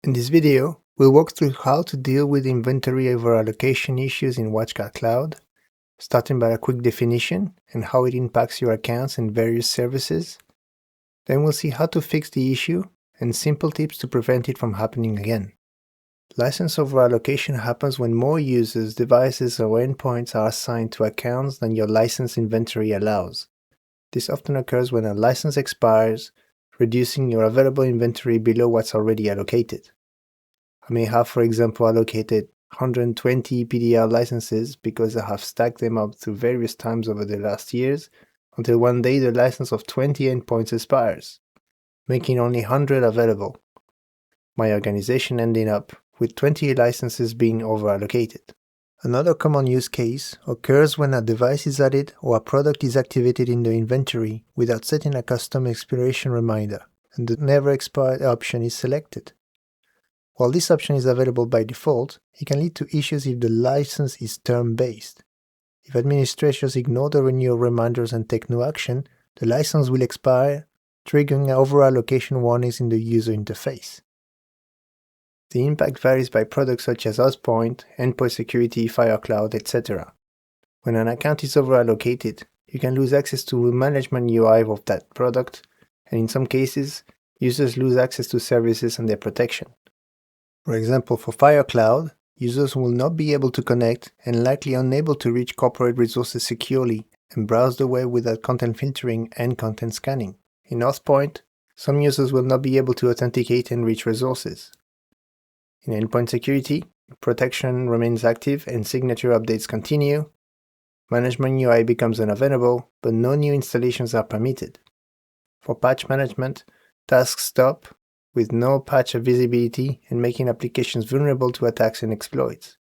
In this video, we'll walk through how to deal with inventory overallocation issues in WatchGuard Cloud, starting by a quick definition and how it impacts your accounts and various services. Then we'll see how to fix the issue and simple tips to prevent it from happening again. License overallocation happens when more users, devices, or endpoints are assigned to accounts than your license inventory allows. This often occurs when a license expires, reducing your available inventory below what's already allocated. I may have, for example, allocated 120 PDR licenses because I have stacked them up through various times over the last years, until one day the license of 20 endpoints expires, making only 100 available. My organization ending up with 20 licenses being overallocated. Another common use case occurs when a device is added or a product is activated in the inventory without setting a custom expiration reminder, and the Never Expire option is selected. While this option is available by default, it can lead to issues if the license is term-based. If administrators ignore the renewal reminders and take no action, the license will expire, triggering overallocation warnings in the user interface. The impact varies by products such as Hotpoint, Endpoint Security, FireCloud, etc. When an account is overallocated, you can lose access to the management UI of that product, and in some cases, users lose access to services and their protection. For example, for FireCloud, users will not be able to connect and likely unable to reach corporate resources securely and browse the web without content filtering and content scanning. In Hotpoint, some users will not be able to authenticate and reach resources. In Endpoint Security, protection remains active and signature updates continue. Management UI becomes unavailable, but no new installations are permitted. For Patch Management, tasks stop with no patch visibility and making applications vulnerable to attacks and exploits.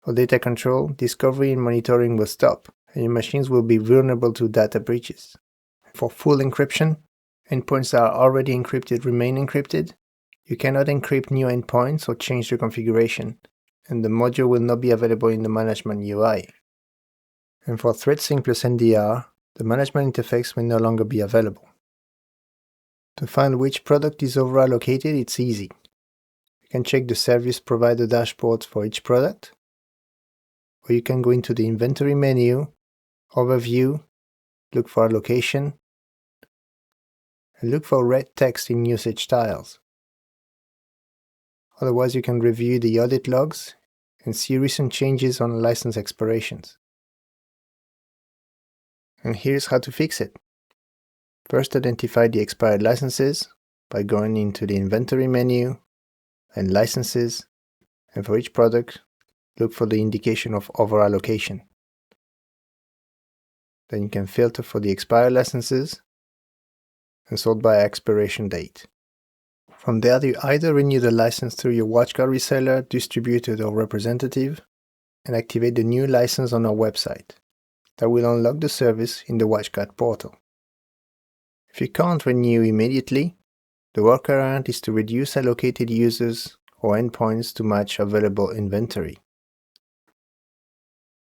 For Data Control, discovery and monitoring will stop, and your machines will be vulnerable to data breaches. For full encryption, endpoints that are already encrypted remain encrypted. You cannot encrypt new endpoints or change the configuration, and the module will not be available in the management UI. And for ThreatSync plus NDR, the management interface will no longer be available. To find which product is overallocated, it's easy. You can check the service provider dashboards for each product, or you can go into the inventory menu, overview, look for allocation, and look for red text in usage tiles. Otherwise, you can review the audit logs and see recent changes on license expirations. And here's how to fix it. First, identify the expired licenses by going into the inventory menu and licenses, and for each product, look for the indication of overallocation. Then you can filter for the expired licenses and sort by expiration date. From there, you either renew the license through your WatchGuard reseller, distributor, or representative, and activate the new license on our website. That will unlock the service in the WatchGuard portal. If you can't renew immediately, the workaround is to reduce allocated users or endpoints to match available inventory,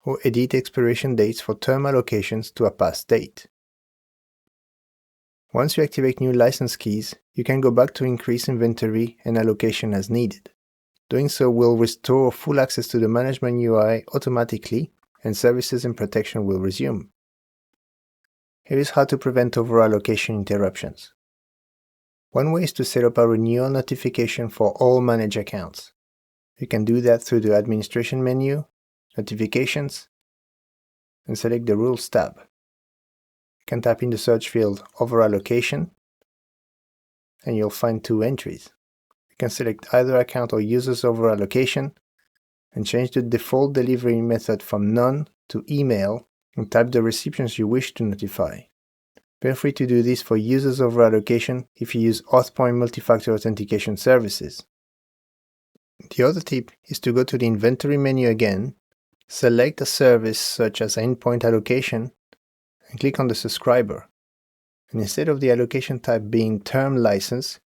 or edit expiration dates for term allocations to a past date. Once you activate new license keys, you can go back to increase inventory and allocation as needed. Doing so will restore full access to the management UI automatically, and services and protection will resume. Here is how to prevent overallocation interruptions. One way is to set up a renewal notification for all managed accounts. You can do that through the Administration menu, Notifications, and select the Rules tab. You can type in the search field Overallocation, and you'll find two entries. You can select either account or user's overallocation, and change the default delivery method from none to email, and type the recipients you wish to notify. Feel free to do this for users overallocation if you use Hotpoint multi-factor authentication services. The other tip is to go to the inventory menu again, select a service such as endpoint allocation, and click on the subscriber. And instead of the allocation type being term license,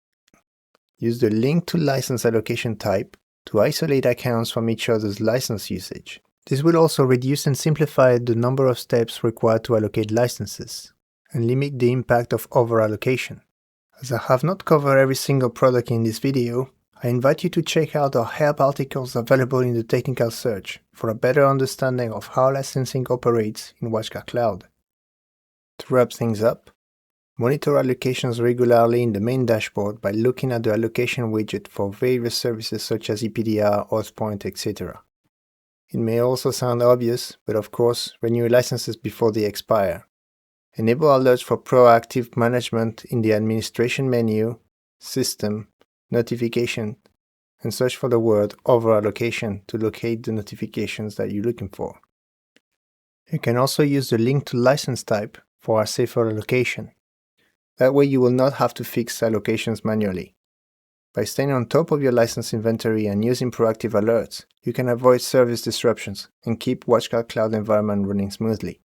use the link to license allocation type to isolate accounts from each other's license usage. This will also reduce and simplify the number of steps required to allocate licenses, and limit the impact of overallocation. As I have not covered every single product in this video, I invite you to check out our help articles available in the technical search for a better understanding of how licensing operates in WatchGuard Cloud. To wrap things up, monitor allocations regularly in the main dashboard by looking at the allocation widget for various services such as EPDR, Hotpoint, etc. It may also sound obvious, but of course, renew licenses before they expire. Enable alerts for proactive management in the administration menu, System, Notification, and search for the word Overallocation to locate the notifications that you're looking for. You can also use the link to license type for a safer allocation. That way you will not have to fix allocations manually. By staying on top of your license inventory and using proactive alerts, you can avoid service disruptions and keep WatchGuard Cloud environment running smoothly.